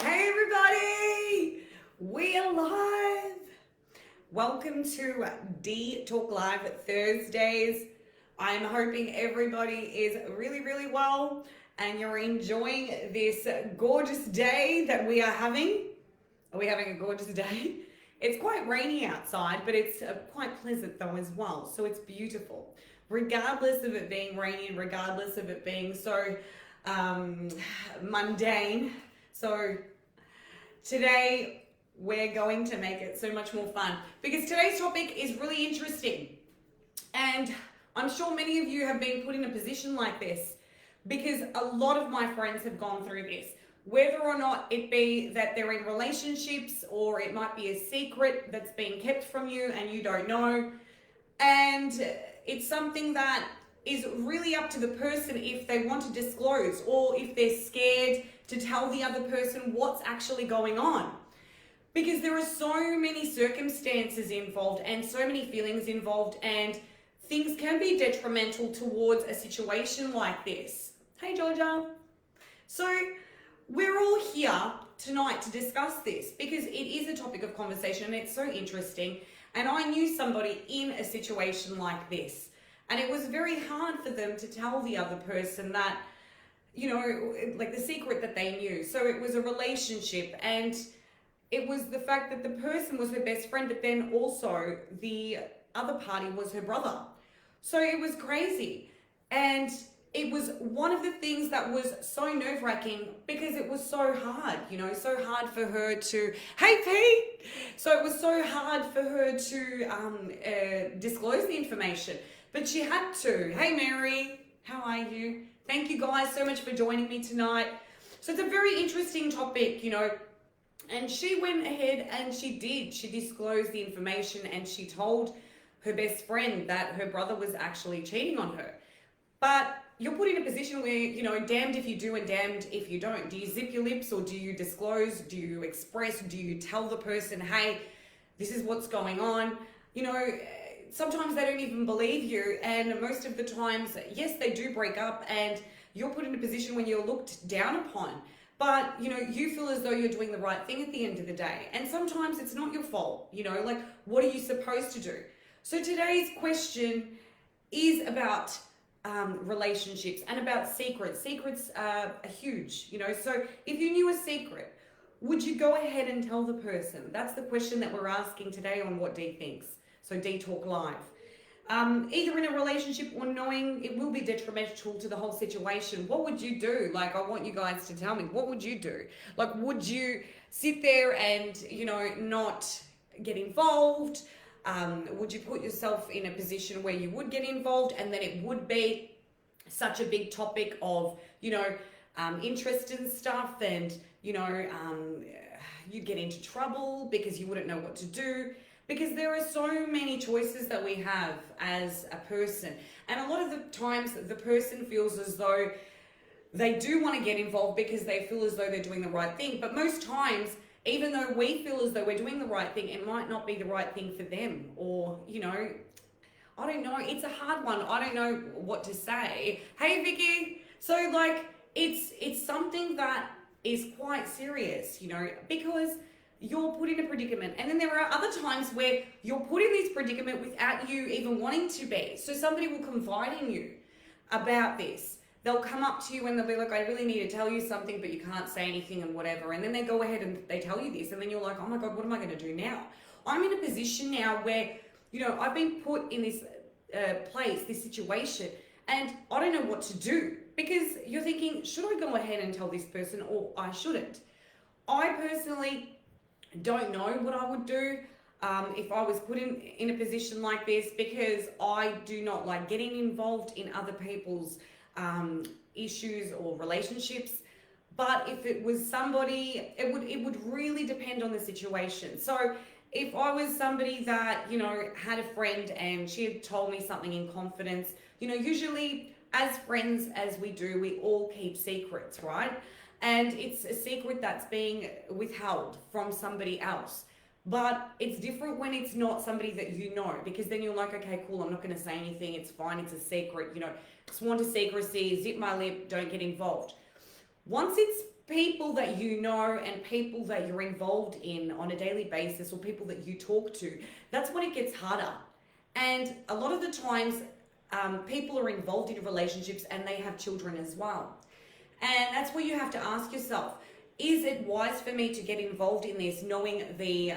Hey everybody, we are live. Welcome to Dee Talk Live Thursdays. I'm hoping everybody is really well and you're enjoying this gorgeous day that we are having. Are we having a gorgeous day? It's quite rainy outside, but it's quite pleasant though as well, so it's beautiful. Regardless of it being rainy and regardless of it being so mundane. So today we're going to make it so much more fun because today's topic is really interesting. And I'm sure many of you have been put in a position like this because a lot of my friends have gone through this. Whether or not it be that they're in relationships or it might be a secret that's being kept from you and you don't know. And it's something that is really up to the person if they want to disclose or if they're scared to tell the other person what's actually going on. Because there are so many circumstances involved and so many feelings involved, and things can be detrimental towards a situation like this. Hey Georgia. So we're all here tonight to discuss this because it is a topic of conversation and it's so interesting. And I knew somebody in a situation like this. And it was very hard for them to tell the other person that, you know, like the secret that they knew. So it was a relationship and it was the fact that the person was her best friend, but then also the other party was her brother. So it was crazy. And it was one of the things that was so nerve-wracking because it was so hard, you know, so hard for her to, hey Pete! So it was so hard for her to disclose the information. But she had to. Hey Mary, how are you? Thank you guys so much for joining me tonight. So it's a very interesting topic, you know, and she went ahead and she disclosed the information and she told her best friend that her brother was actually cheating on her. But you're put in a position where, you know, damned if you do and damned if you don't. Do you zip your lips or do you disclose? Do you express? Do you tell the person, hey, this is what's going on? You know, sometimes they don't even believe you, and most of the times, yes, they do break up and you're put in a position when you're looked down upon. But, you know, you feel as though you're doing the right thing at the end of the day. And sometimes it's not your fault, you know, like what are you supposed to do? So today's question is about relationships and about secrets. Secrets are huge, you know, so if you knew a secret, would you go ahead and tell the person? That's the question that we're asking today on What Dee Thinks. So Dee Talk Live. Either in a relationship or knowing it will be detrimental to the whole situation. What would you do? Like, I want you guys to tell me, what would you do? Like, would you sit there and, you know, not get involved? Would you put yourself in a position where you would get involved and then it would be such a big topic of, you know, interest in stuff and, you know, you get into trouble because you wouldn't know what to do? Because there are so many choices that we have as a person. And a lot of the times the person feels as though they do want to get involved because they feel as though they're doing the right thing. But most times, even though we feel as though we're doing the right thing, it might not be the right thing for them. Or, you know, I don't know. It's a hard one. I don't know what to say. Hey, Vicky. So, like, it's something that is quite serious, you know, because you're put in a predicament. And then there are other times where you're put in this predicament without you even wanting to be. So somebody will confide in you about this. They'll come up to you and they'll be like, I really need to tell you something, but you can't say anything and whatever. And then they go ahead and they tell you this. And then you're like, oh my God, what am I going to do now? I'm in a position now where, you know, I've been put in this place, this situation, and I don't know what to do. Because you're thinking, should I go ahead and tell this person or I shouldn't? I personally don't know what I would do if I was put in a position like this, because I do not like getting involved in other people's issues or relationships. But if it was somebody, it would really depend on the situation. So if I was somebody that, you know, had a friend and she had told me something in confidence, you know, usually as friends as we do, we all keep secrets, right? And it's a secret that's being withheld from somebody else. But it's different when it's not somebody that you know, because then you're like, okay, cool, I'm not going to say anything. It's fine. It's a secret, you know, sworn to secrecy, zip my lip, don't get involved. Once it's people that you know and people that you're involved in on a daily basis, or people that you talk to, that's when it gets harder. And a lot of the times, people are involved in relationships and they have children as well. And that's where you have to ask yourself, is it wise for me to get involved in this, knowing the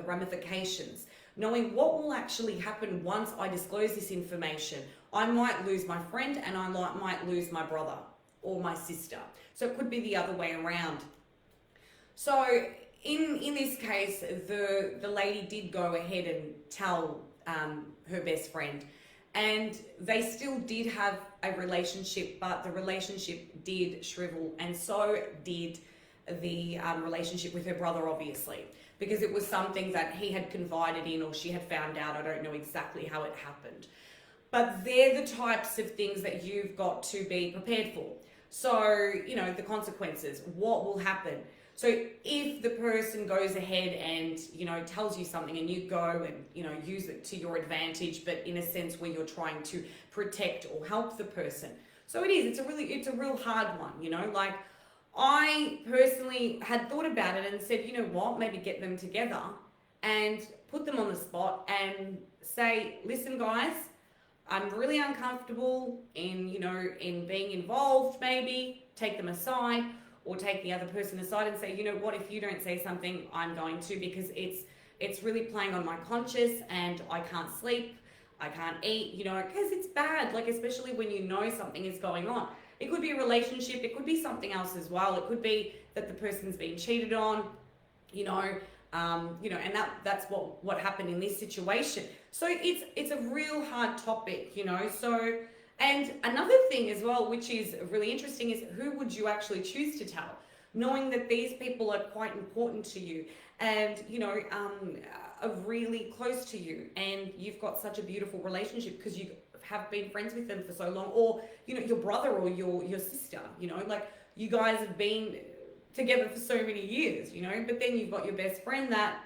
ramifications, knowing what will actually happen once I disclose this information? I might lose my friend, and I might lose my brother or my sister. So it could be the other way around. So in this case, the lady did go ahead and tell her best friend, and they still did have a relationship, but the relationship did shrivel, and so did the relationship with her brother, obviously, because it was something that he had confided in, or she had found out. I don't know exactly how it happened. But they're the types of things that you've got to be prepared for. So, the consequences, what will happen? So if the person goes ahead and, tells you something, and you go and, use it to your advantage, but in a sense where you're trying to protect or help the person. So it's a real hard one, like I personally had thought about it and said, you know what, maybe get them together and put them on the spot and say, listen guys, I'm really uncomfortable in being involved. Maybe take them aside, or take the other person aside and say, you know what, if you don't say something, I'm going to, because it's really playing on my conscience, and I can't sleep, I can't eat, because it's bad, like especially when you know something is going on. It could be a relationship, it could be something else as well. It could be that the person's been cheated on, and that's what happened in this situation. So it's a real hard topic, So, and another thing as well, which is really interesting, is who would you actually choose to tell, knowing that these people are quite important to you, and are really close to you, and you've got such a beautiful relationship because you have been friends with them for so long, or your brother or your sister, like you guys have been together for so many years, but then you've got your best friend that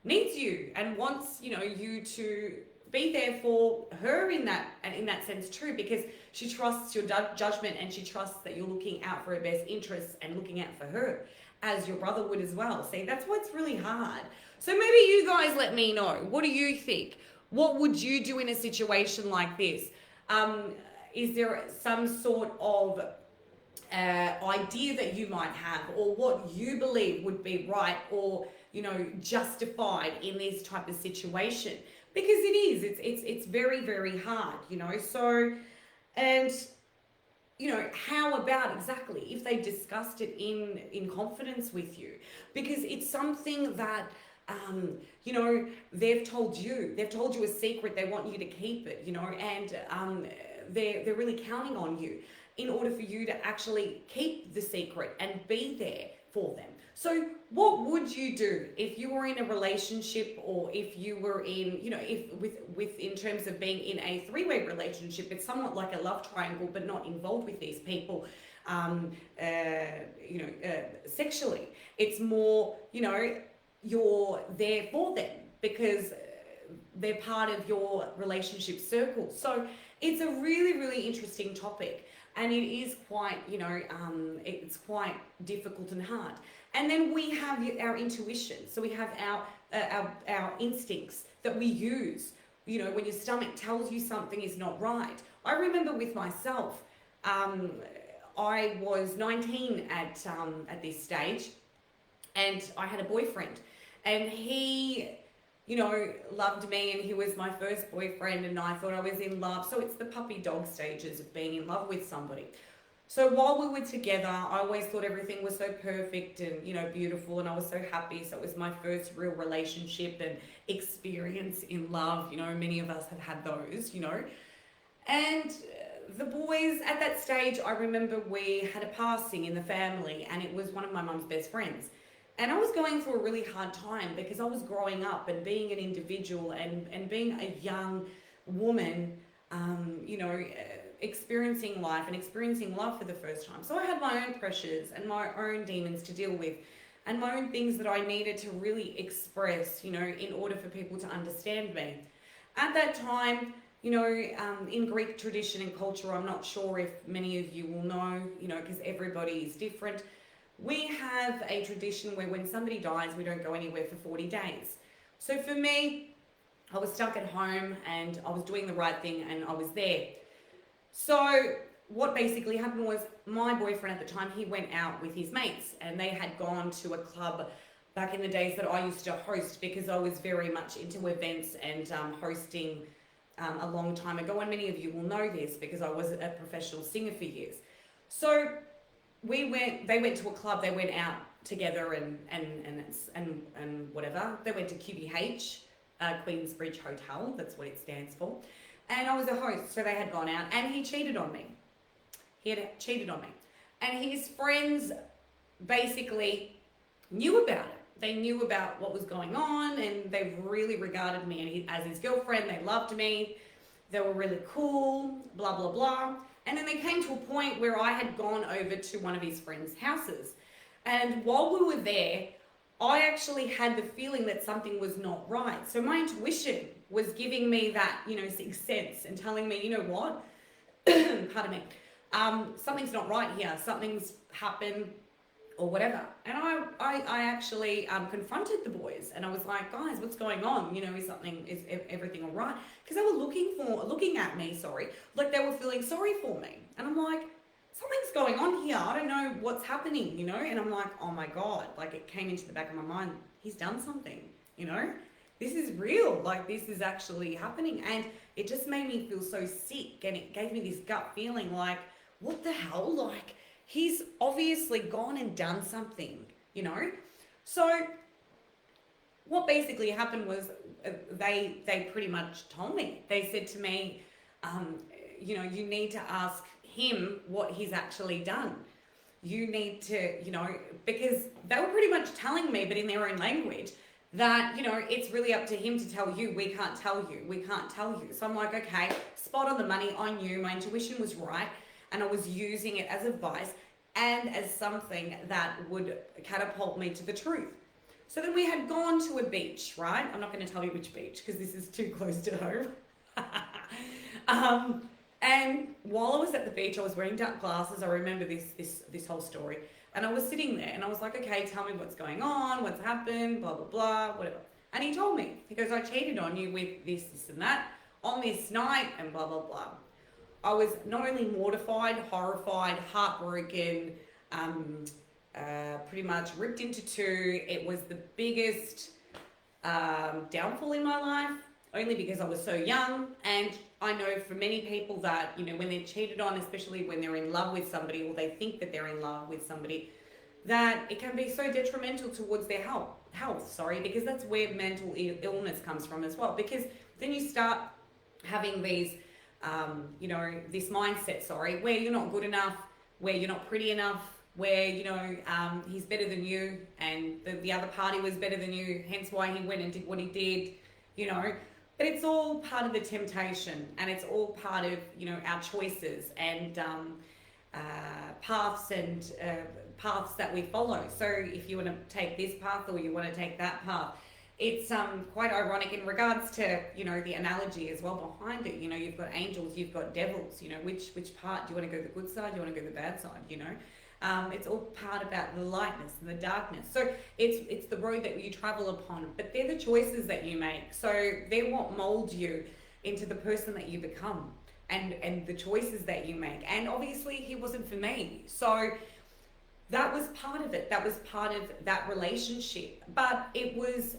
needs you and wants you to be there for her in that sense too, because she trusts your judgment, and she trusts that you're looking out for her best interests and looking out for her, as your brother would as well. See, that's what's really hard. So maybe you guys let me know, what do you think? What would you do in a situation like this? Is there some sort of idea that you might have, or what you believe would be right, or justified in this type of situation? Because it's very, very hard, so, and how about exactly if they discussed it in confidence with you, because it's something that they've told you a secret, they want you to keep it, and they're really counting on you in order for you to actually keep the secret and be there for them. So what would you do if you were in a relationship, or if you were in, in terms of being in a three-way relationship? It's somewhat like a love triangle, but not involved with these people, sexually. It's more, you're there for them because they're part of your relationship circle. So it's a really, really interesting topic, and it is quite, it's quite difficult and hard. And then we have our intuition. So we have our instincts that we use. When your stomach tells you something is not right. I remember with myself, I was 19 at this stage, and I had a boyfriend, and he, loved me, and he was my first boyfriend, and I thought I was in love. So it's the puppy dog stages of being in love with somebody. So while we were together, I always thought everything was so perfect and, beautiful, and I was so happy. So it was my first real relationship and experience in love. Many of us have had those, And the boys at that stage, I remember we had a passing in the family, and it was one of my mum's best friends. And I was going through a really hard time because I was growing up and being an individual and being a young woman, experiencing life and experiencing love for the first time. So I had my own pressures and my own demons to deal with, and my own things that I needed to really express, in order for people to understand me. At that time, in Greek tradition and culture, I'm not sure if many of you will know, because everybody is different. We have a tradition where when somebody dies, we don't go anywhere for 40 days. So for me, I was stuck at home and I was doing the right thing and I was there. So what basically happened was my boyfriend at the time, he went out with his mates and they had gone to a club back in the days that I used to host, because I was very much into events and hosting a long time ago. And many of you will know this because I was a professional singer for years. So they went to a club, they went out together and whatever. They went to QBH, Queensbridge Hotel, that's what it stands for. And I was a host, so they had gone out and he cheated on me. He had cheated on me. And his friends basically knew about it. They knew about what was going on and they really regarded me as his girlfriend. They loved me. They were really cool, blah, blah, blah. And then they came to a point where I had gone over to one of his friends' houses. And while we were there, I actually had the feeling that something was not right. So my intuition was giving me that, sixth sense and telling me, you know what? Pardon me. Something's not right here. Something's happened or whatever. And I actually confronted the boys and I was like, guys, what's going on? Is everything all right? Because they were looking at me, like they were feeling sorry for me. And I'm like, something's going on here. I don't know what's happening, And I'm like, oh my God, like it came into the back of my mind. He's done something, This is real. Like this is actually happening. And it just made me feel so sick. And it gave me this gut feeling like, what the hell? Like he's obviously gone and done something, So what basically happened was they pretty much told me. They said to me, you need to ask him what he's actually done. You need to, because they were pretty much telling me, but in their own language, that, it's really up to him to tell you. We can't tell you. We can't tell you. So I'm like, okay, spot on the money. I knew my intuition was right and I was using it as advice and as something that would catapult me to the truth. So then we had gone to a beach, right? I'm not going to tell you which beach because this is too close to home. And while I was at the beach, I was wearing dark glasses. I remember this whole story. And I was sitting there and I was like, okay, tell me what's going on, what's happened, blah, blah, blah, whatever. And he told me, he goes, I cheated on you with this and that on this night and blah, blah, blah. I was not only mortified, horrified, heartbroken, pretty much ripped into two. It was the biggest downfall in my life, only because I was so young. And I know for many people that, when they're cheated on, especially when they're in love with somebody or they think that they're in love with somebody, that it can be so detrimental towards their health, because that's where mental illness comes from as well. Because then you start having these, this mindset, where you're not good enough, where you're not pretty enough, where, he's better than you and the other party was better than you, hence why he went and did what he did, But it's all part of the temptation and it's all part of, our choices and paths that we follow. So if you want to take this path or you want to take that path, it's quite ironic in regards to, the analogy as well behind it. You've got angels, you've got devils, which part, do you want to go the good side, do you want to go the bad side, It's all part about the lightness and the darkness. So it's the road that you travel upon, but they're the choices that you make. So they're what mold you into the person that you become and the choices that you make. And obviously he wasn't for me. So that was part of it. That was part of that relationship. But it was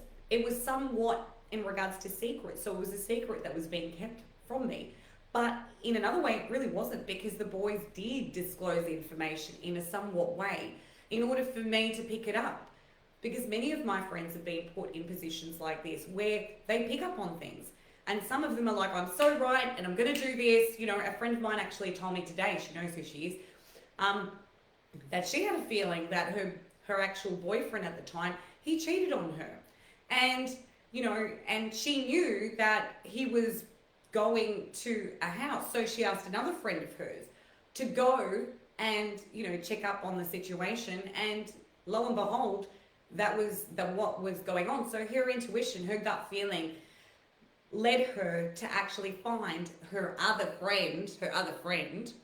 somewhat in regards to secret. So it was a secret that was being kept from me. But in another way, it really wasn't, because the boys did disclose the information in a somewhat way in order for me to pick it up. Because many of my friends have been put in positions like this where they pick up on things. And some of them are like, I'm so right and I'm going to do this. A friend of mine actually told me today, she knows who she is, that she had a feeling that her actual boyfriend at the time, he cheated on her. And, and she knew that he was going to a house. So she asked another friend of hers to go and, check up on the situation. And lo and behold, that was what was going on. So her intuition, her gut feeling led her to actually find her other friend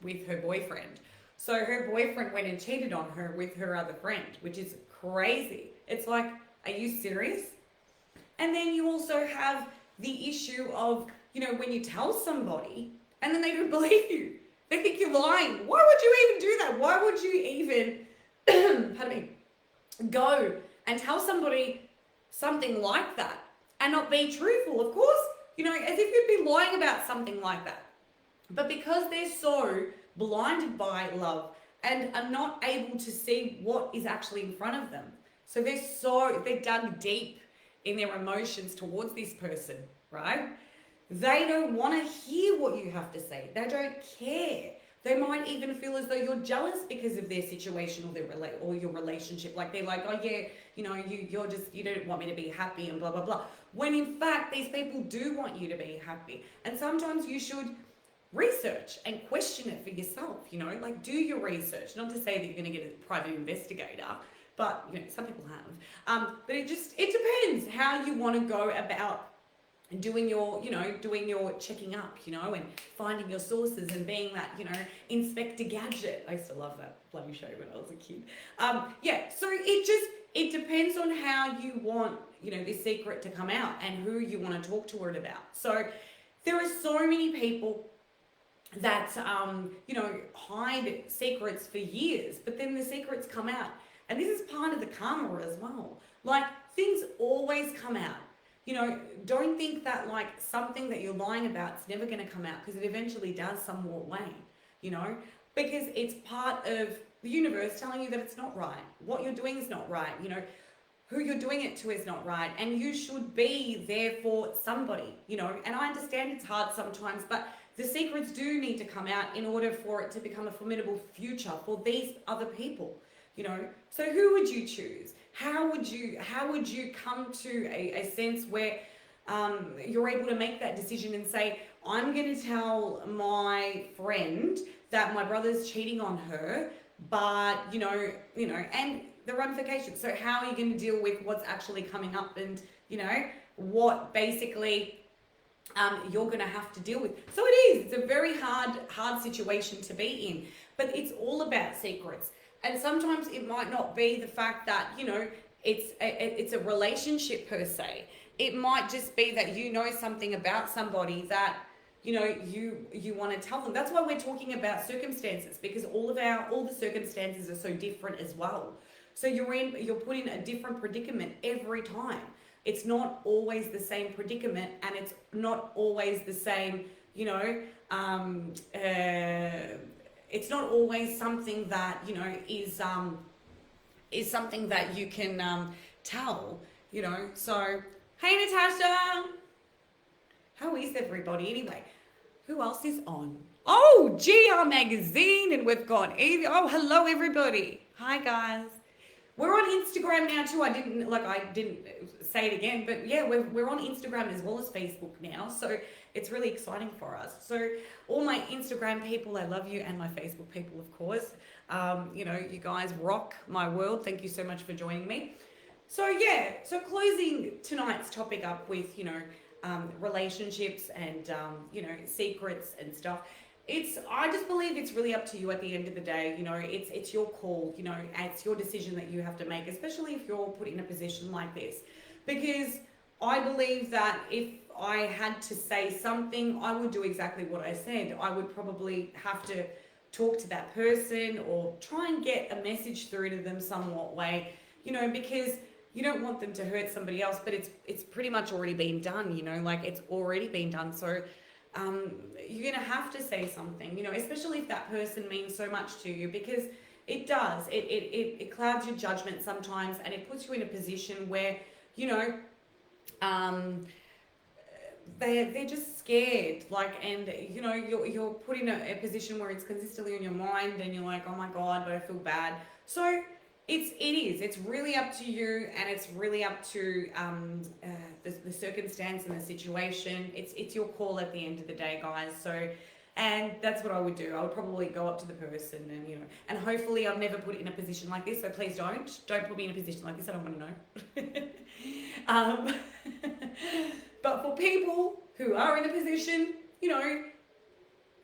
with her boyfriend. So her boyfriend went and cheated on her with her other friend, which is crazy. It's like, are you serious? And then you also have the issue of, when you tell somebody and then they don't believe you. They think you're lying. Why would you even do that? Why would you even, pardon me, go and tell somebody something like that and not be truthful? Of course, as if you'd be lying about something like that. But because they're so blinded by love and are not able to see what is actually in front of them. So they're dug deep in their emotions towards this person, right? They don't want to hear what you have to say. They don't care. They might even feel as though you're jealous because of their situation or your relationship. Like they're like, oh yeah, you don't want me to be happy and blah, blah, blah. When in fact, these people do want you to be happy. And sometimes you should research and question it for yourself, like do your research. Not to say that you're going to get a private investigator, but some people have. But it depends how you want to go about doing your checking up, and finding your sources and being that, Inspector Gadget. I used to love that bloody show when I was a kid. So it depends on how you want, this secret to come out and who you want to talk to it about. So there are so many people that, hide secrets for years, but then the secrets come out. And this is part of the karma as well. Like, things always come out. Don't think that like something that you're lying about is never going to come out, because it eventually does somewhat way, because it's part of the universe telling you that it's not right. What you're doing is not right. Who you're doing it to is not right. And you should be there for somebody, and I understand it's hard sometimes, but the secrets do need to come out in order for it to become a formidable future for these other people, So who would you choose? How would you come to a sense where you're able to make that decision and say, I'm going to tell my friend that my brother's cheating on her, but, and the ramifications. So how are you going to deal with what's actually coming up and, what basically you're going to have to deal with. So it's a very hard situation to be in, but it's all about secrets. And sometimes it might not be the fact that, it's a relationship per se. It might just be that something about somebody that, you want to tell them. That's why we're talking about circumstances, because all the circumstances are so different as well. So you're put in a different predicament every time. It's not always the same predicament, and it's not always the same, it's not always something that, is something that you can tell, So, hey Natasha! How is everybody anyway? Who else is on? Oh, GR Magazine, and we've got Evie. Oh, hello everybody. Hi guys. We're on Instagram now too. I didn't say it again, but yeah, we're on Instagram as well as Facebook now. So it's really exciting for us. So all my Instagram people, I love you, and my Facebook people, of course. You guys rock my world. Thank you so much for joining me. So yeah, so closing tonight's topic up with, relationships and, secrets and stuff. I just believe it's really up to you at the end of the day. It's your call, it's your decision that you have to make, especially if you're put in a position like this. Because I believe that if I had to say something, I would do exactly what I said. I would probably have to talk to that person or try and get a message through to them somewhat way, because you don't want them to hurt somebody else, but it's pretty much already been done, it's already been done. So you're going to have to say something, especially if that person means so much to you, because it does. It clouds your judgment sometimes, and it puts you in a position where, they're just scared, and you're put in a position where it's consistently on your mind, and you're like, oh my God, but I feel bad. So it's really up to you, and it's really up to the circumstance and the situation. It's your call at the end of the day, guys. So, and that's what I would do. I would probably go up to the person and, and hopefully I've never put in a position like this. So please don't put me in a position like this. I don't want to know. But for people who are in a position, you know,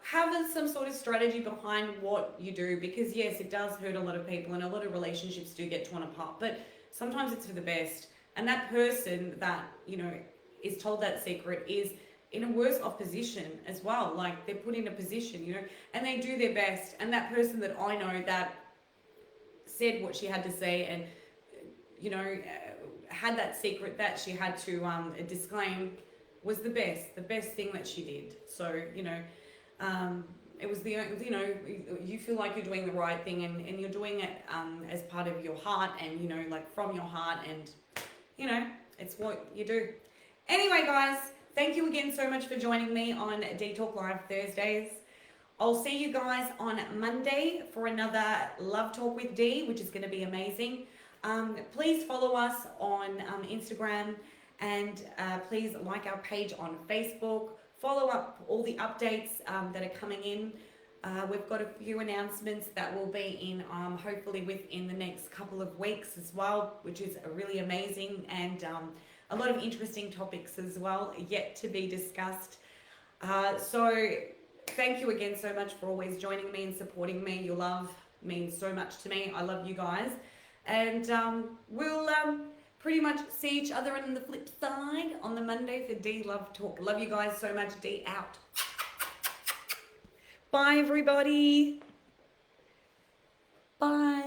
have some sort of strategy behind what you do, because yes, it does hurt a lot of people and a lot of relationships do get torn apart, but sometimes it's for the best. And that person that, you know, is told that secret is in a worse off position as well. Like, they're put in a position, you know, and they do their best. And that person that I know that said what she had to say and, you know, had that secret that she had to disclaim was the best thing that she did. So, you know, it was the, you know, you feel like you're doing the right thing, and you're doing it as part of your heart, and, you know, like from your heart, and, you know, it's what you do. Anyway, guys, thank you again so much for joining me on Dee Talk Live Thursdays. I'll see you guys on Monday for another Love Talk with Dee, which is going to be amazing. Please follow us on Instagram, and please like our page on Facebook. Follow up all the updates that are coming in. We've got a few announcements that will be in hopefully within the next couple of weeks as well, which is really amazing, and a lot of interesting topics as well yet to be discussed. So thank you again so much for always joining me and supporting me. Your love means so much to me. I love you guys. And we'll pretty much see each other on the flip side on the Monday for Dee Love Talk. Love you guys so much. Dee out. Bye, everybody. Bye.